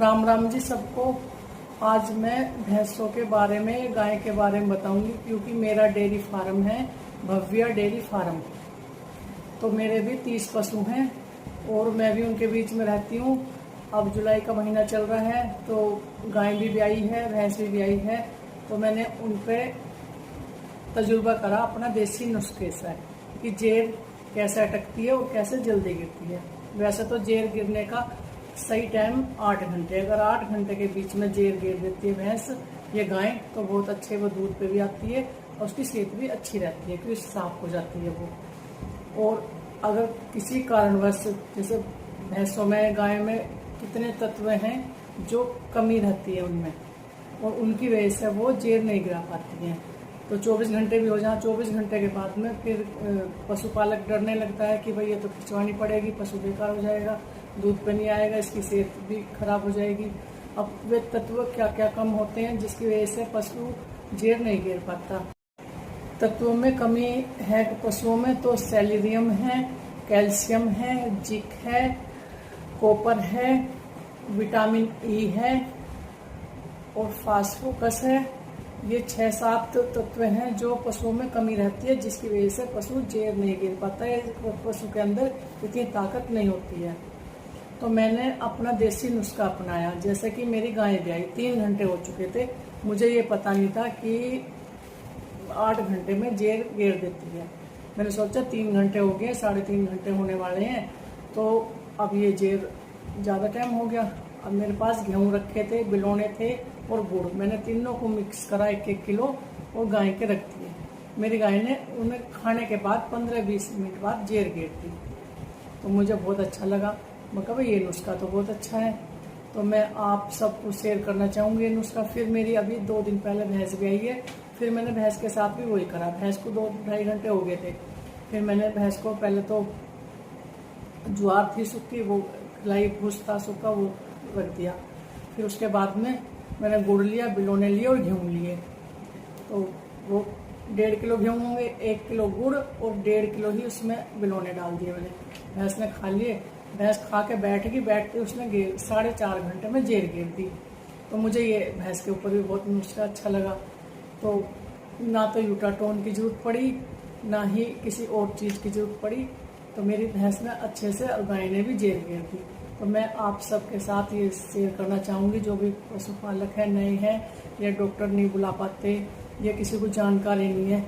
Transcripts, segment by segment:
राम राम जी सबको। आज मैं भैंसों के बारे में, गाय के बारे में बताऊंगी, क्योंकि मेरा डेयरी फार्म है भव्या डेयरी फार्म। तो मेरे भी 30 पशु हैं और मैं भी उनके बीच में रहती हूँ। अब जुलाई का महीना चल रहा है तो गाय भी ब्याई है, भैंस भी ब्याई है। तो मैंने उन पर तजुर्बा करा अपना देसी नुस्खे से कि जेर कैसे अटकती है और कैसे जल्दी गिरती है। वैसे तो जेर गिरने का सही टाइम 8 घंटे, अगर 8 घंटे के बीच में जेर गिर देती है भैंस या गाय तो बहुत अच्छे वो दूध पे भी आती है और उसकी सेहत भी अच्छी रहती है, क्योंकि साफ हो जाती है वो। और अगर किसी कारणवश, जैसे भैंसों में, गाय में कितने तत्व हैं जो कमी रहती है उनमें और उनकी वजह से वो जेर नहीं गिरा पाती हैं, तो 24 घंटे भी हो जाए, 24 घंटे के बाद में फिर पशुपालक डरने लगता है कि भाई ये तो खिंचवानी पड़ेगी, पशु बेकार हो जाएगा, दूध पे नहीं आएगा, इसकी सेहत भी खराब हो जाएगी। अब वे तत्व क्या क्या कम होते हैं जिसकी वजह से पशु जेर नहीं गिर पाता। तत्वों में कमी है पशुओं में तो सेलेनियम है, कैल्शियम है, जिंक है, कॉपर है, विटामिन ई है और फास्फोरस है। ये 6-7 तत्व हैं जो पशुओं में कमी रहती है, जिसकी वजह से पशु जेर नहीं गिर पाता है, पशु के अंदर इतनी ताकत नहीं होती है। तो मैंने अपना देसी नुस्खा अपनाया। जैसे कि मेरी गाय ब्याई 3 घंटे हो चुके थे, मुझे ये पता नहीं था कि 8 घंटे में जेर गिर देती है। मैंने सोचा 3 घंटे हो गए, 3.5 घंटे होने वाले हैं, तो अब ये जेर ज़्यादा टाइम हो गया। अब मेरे पास गेहूँ रखे थे, बिलोने थे और गुड़, मैंने तीनों को मिक्स करा 1-1 किलो और गाय के रख दिए। मेरी गाय ने उन्हें खाने के बाद 15-20 मिनट बाद जेर गिर दी। तो मुझे बहुत अच्छा लगा, मैं कहा भाई ये नुस्खा तो बहुत अच्छा है, तो मैं आप सबको शेयर करना चाहूँगी ये नुस्खा। फिर मेरी अभी 2 दिन पहले भैंस भी आई है, फिर मैंने भैंस के साथ भी वही करा। भैंस को 2-2.5 घंटे हो गए थे, फिर मैंने भैंस को पहले तो ज्वार थी सूखी, वो खिलाई, भूस था सूखा, वो रख दिया। फिर उसके बाद में मैंने गुड़ लिया, बिलोने लिए और गेहूँ लिए। तो वो 1.5 किलो गेहूँ होंगे, 1 किलो गुड़ और 1.5 किलो ही उसमें बिलोने डाल दिए मैंने। भैंस ने खा लिए, भैंस खा के बैठते उसने 4.5 घंटे में जेर गिर दी। तो मुझे ये भैंस के ऊपर भी बहुत नुस्खा अच्छा लगा। तो ना तो यूटाटोन की जरूरत पड़ी, ना ही किसी और चीज़ की जरूरत पड़ी, तो मेरी भैंस ने अच्छे से और गाय ने भी जेर गिर दी। तो मैं आप सबके साथ ये शेयर करना चाहूँगी, जो भी पशुपालक है, नए हैं या डॉक्टर नहीं बुला पाते या किसी को जानकारी नहीं है,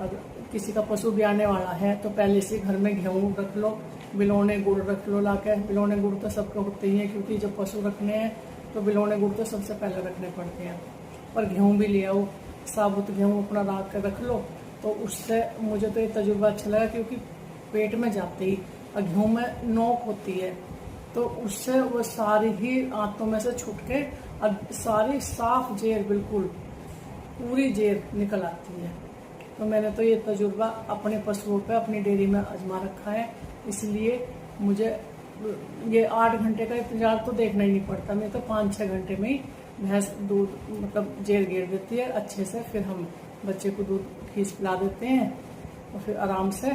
और किसी का पशु भी आने वाला है, तो पहले से घर में गेहूँ रख लो, बिलोने गुड़ रख लो लाके। बिलोने गुड़ तो सबको होते ही हैं, क्योंकि जब पशु रखने हैं तो बिलोने गुड़ तो सबसे पहले रखने पड़ते हैं। पर गेहूँ भी ले आओ, साबुत गेहूँ अपना राख कर रख लो। तो उससे मुझे तो ये तजुर्बा अच्छा लगा, क्योंकि पेट में जाते ही और गेहूँ में नोक होती है, तो उससे वो सारी ही आंतों में से छूट के और सारी साफ जेर, बिल्कुल पूरी जेर निकल आती है। तो मैंने तो ये तजुर्बा अपने पशुओं पे, अपनी डेयरी में आजमा रखा है, इसलिए मुझे ये 8 घंटे का इंतजार तो देखना ही नहीं पड़ता। मैं तो 5-6 घंटे में ही भैंस दूध मतलब जेर गिर देती है अच्छे से। फिर हम बच्चे को दूध खींच पिला देते हैं और फिर आराम से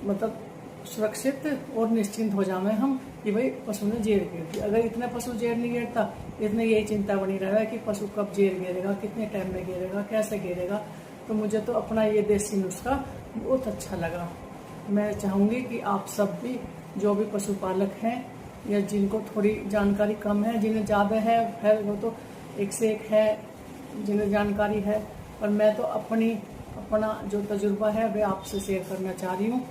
मतलब सुरक्षित और निश्चिंत हो जाए हम कि भाई पशु ने जेर गिर दी। अगर इतने पशु जेर नहीं गिरता, इतने यही चिंता बनी रहा है कि पशु कब जेर गिरेगा, कितने टाइम में गिरेगा, कैसे गिरेगा। तो मुझे तो अपना ये देसी नुस्खा बहुत अच्छा लगा। मैं चाहूँगी कि आप सब भी, जो भी पशुपालक हैं या जिनको थोड़ी जानकारी कम है, जिन्हें ज़्यादा है वो तो एक से एक है जिन्हें जानकारी है, पर मैं तो अपना जो तजुर्बा है वह आपसे शेयर करना चाह रही हूँ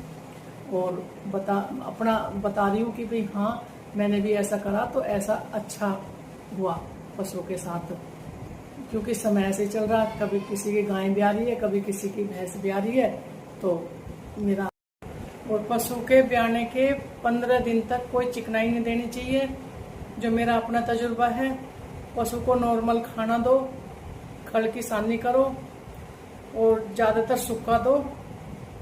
और बता रही हूँ कि भाई हाँ, मैंने भी ऐसा करा तो ऐसा अच्छा हुआ पशुओं के साथ। क्योंकि समय ऐसे ही चल रहा, कभी किसी की गाय ब्याह रही है, कभी किसी की भैंस ब्याह रही है। तो मेरा और पशु के ब्याने के 15 दिन तक कोई चिकनाई नहीं देनी चाहिए, जो मेरा अपना तजुर्बा है। पशु को नॉर्मल खाना दो, खल की सानी करो और ज़्यादातर सूखा दो,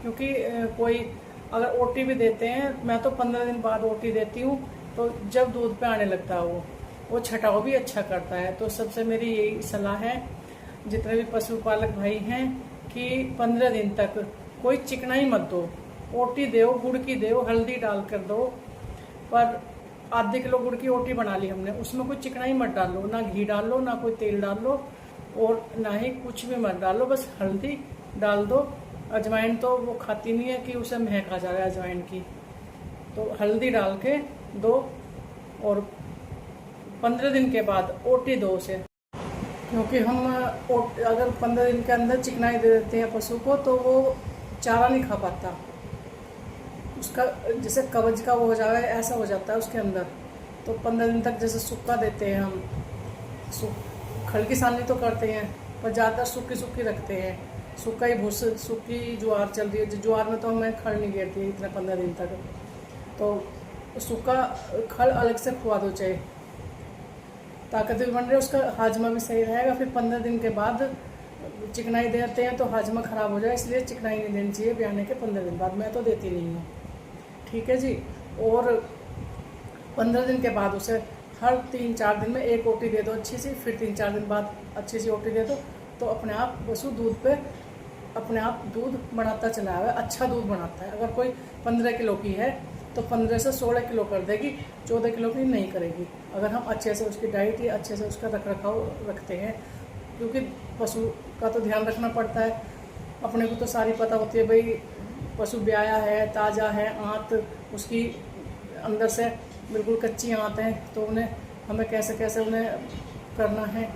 क्योंकि कोई अगर ओटी भी देते हैं, मैं तो 15 दिन बाद ओटी देती हूँ, तो जब दूध पे आने लगता है वो छटाव भी अच्छा करता है। तो सबसे मेरी यही सलाह है जितने भी पशुपालक भाई हैं कि 15 दिन तक कोई चिकनाई मत दो, ओटी दो, गुड़ की दो, हल्दी डाल कर दो, पर आधे किलो गुड़ की ओटी बना ली हमने, उसमें कोई चिकनाई मत डालो, ना घी डाल लो, ना कोई तेल डाल लो, और ना ही कुछ भी मत डालो, बस हल्दी डाल दो। अजवाइन तो वो खाती नहीं है कि उसे महक आ जाए अजवाइन की, तो हल्दी डाल के दो, और 15 दिन के बाद ओटी दो उसे। क्योंकि हम अगर 15 दिन के अंदर चिकनाई दे देते हैं पशु को तो वो चारा नहीं खा पाता, उसका जैसे कब्ज का वो हो जाए ऐसा हो जाता है उसके अंदर। तो 15 दिन तक जैसे सूखा देते हैं हम, खल की सानी तो करते हैं पर ज़्यादातर सूखी सूखी रखते हैं, सूखा ही भूस, सूखी ज्वार चल रही है, ज्वार में तो हमें खल नहीं गिरती है इतने 15 दिन तक, तो सूखा खल अलग से खुआ दो चाहे, ताकत भी बन रही है, उसका हाजमा भी सही रहेगा। फिर 15 दिन के बाद चिकनाई देते हैं तो हाजमा ख़राब हो जाए, इसलिए चिकनाई नहीं देनी चाहिए ब्याने के 15 दिन बाद, मैं तो देती नहीं हूँ। ठीक है जी। और 15 दिन के बाद उसे हर 3-4 दिन में एक ओटी दे दो अच्छी सी, फिर 3-4 दिन बाद अच्छी सी ओटी दे दो, तो अपने आप पशु दूध पे अपने आप दूध बढ़ाता चला है, अच्छा दूध बनाता है। अगर कोई 15 किलो की है तो 15 से 16 किलो कर देगी, 14 किलो की नहीं करेगी, अगर हम अच्छे से उसकी डाइट या अच्छे से उसका रख रखाव रखते हैं। क्योंकि पशु का तो ध्यान रखना पड़ता है, अपने को तो सारी पता होती है भाई पशु ब्याया है, ताज़ा है, आंत उसकी अंदर से बिल्कुल कच्ची आंत है, तो उन्हें हमें कैसे कैसे उन्हें करना है,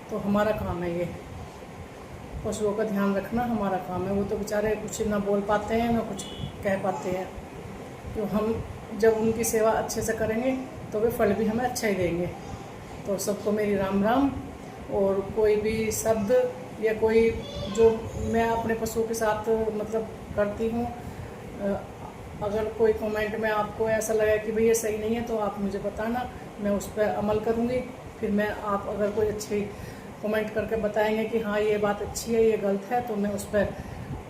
तो हमारा काम है ये, पशुओं का ध्यान रखना हमारा काम है। वो तो बेचारे कुछ ना बोल पाते हैं ना कुछ कह पाते हैं, तो हम जब उनकी सेवा अच्छे से करेंगे तो वे फल भी हमें अच्छा ही देंगे। तो सबको मेरी राम राम। और कोई भी शब्द या कोई जो मैं अपने पशुओं के साथ मतलब करती हूँ, अगर कोई कमेंट में आपको ऐसा लगा कि भाई ये सही नहीं है तो आप मुझे बताना, मैं उस पर अमल करूँगी। फिर मैं आप अगर कोई अच्छी कमेंट करके बताएंगे कि हाँ ये बात अच्छी है, ये गलत है, तो मैं उस पर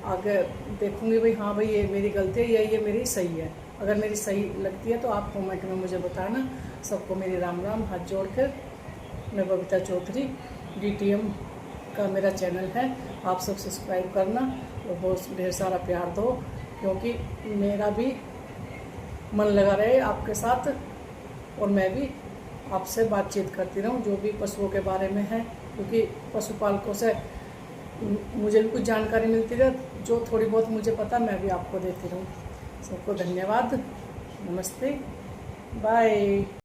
आगे देखूँगी भाई हाँ भाई ये मेरी गलती है या ये मेरी सही है। अगर मेरी सही लगती है तो आप कमेंट में मुझे बताना। सबको मेरी राम राम, हाथ जोड़कर। मैं बबीता चौधरी, DTM का मेरा चैनल है, आप सब सब्सक्राइब करना और बहुत ढेर सारा प्यार दो, क्योंकि मेरा भी मन लगा रहे आपके साथ और मैं भी आपसे बातचीत करती रहूं जो भी पशुओं के बारे में है, क्योंकि पशुपालकों से मुझे भी कुछ जानकारी मिलती है, जो थोड़ी बहुत मुझे पता मैं भी आपको देती रहूं। सबको धन्यवाद, नमस्ते, बाय।